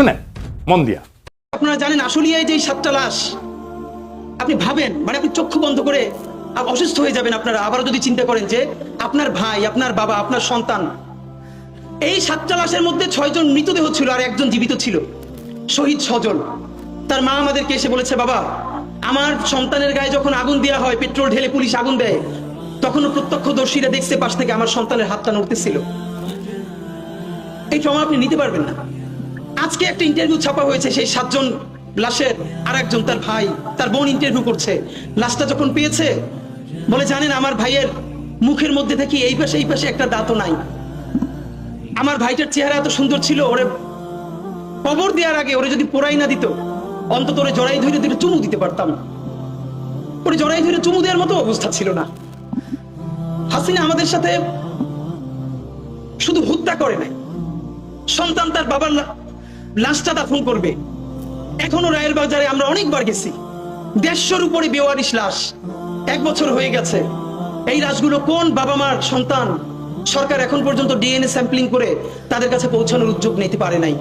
শুনেন মন দিয়া। আপনারা জানেন আশুলিয়ায় যে 7টা লাশ, আপনি ভাবেন, মানে আপনি চক্ষু বন্ধ করে অসুস্থ হয়ে যাবেন আপনারা আবার যদি চিন্তা করেন যে আপনার ভাই, আপনার বাবা, আপনার সন্তান, এই 7টা লাশের মধ্যে 6 জন মৃতদেহ ছিল আর একজন জীবিত ছিল, শহীদ 6 জন। তার মা আমাদেরকে এসে বলেছে, বাবা আমার সন্তানের গায়ে যখন আগুন দেওয়া হয়, পেট্রোল ঢেলে পুলিশ আগুন দেয়, তখনও প্রত্যক্ষদর্শীরা দেখছে পাশ থেকে আমার সন্তানের হাতটা নড়তেছিল। এই ট্রমা আপনি নিতে পারবেন না। আজকে একটা ইন্টারভিউ ছাপা হয়েছে, সেই 7 জন লাশের আর একজন তার ভাই, তার বোন ইন্টারভিউ করছে। লাশটা যখন পেয়েছে বলে, জানেন আমার ভাইয়ের মুখের মধ্যে থেকে এই পাশে একটা দাঁতও নাই। আমার ভাইটার চেহারা এত সুন্দর ছিল, ওরে কবর দেওয়ার আগে ওরে যদি পোড়াই না দিত, অন্তত ওরে জড়াই ধরে দিলে চুমু দিতে পারতাম। ওরে জড়াই ধরে চুমু দেওয়ার মতো অবস্থা ছিল না। হাসিনা আমাদের সাথে শুধু হত্যা করে নাই, সন্তান তার বাবার লাশটা দাফন করবে। এখনো রায়ের বাজারে আমরা অনেকবার গেছি, 150-র উপরে বেওয়ারিশ লাশ, 1 বছর হয়ে গেছে। এই লাশগুলো কোন বাবা মার সন্তান, সরকার এখন পর্যন্ত ডিএনএ স্যাম্পলিং করে তাদের কাছে পৌঁছানোর উদ্যোগ নিতে পারে নাই।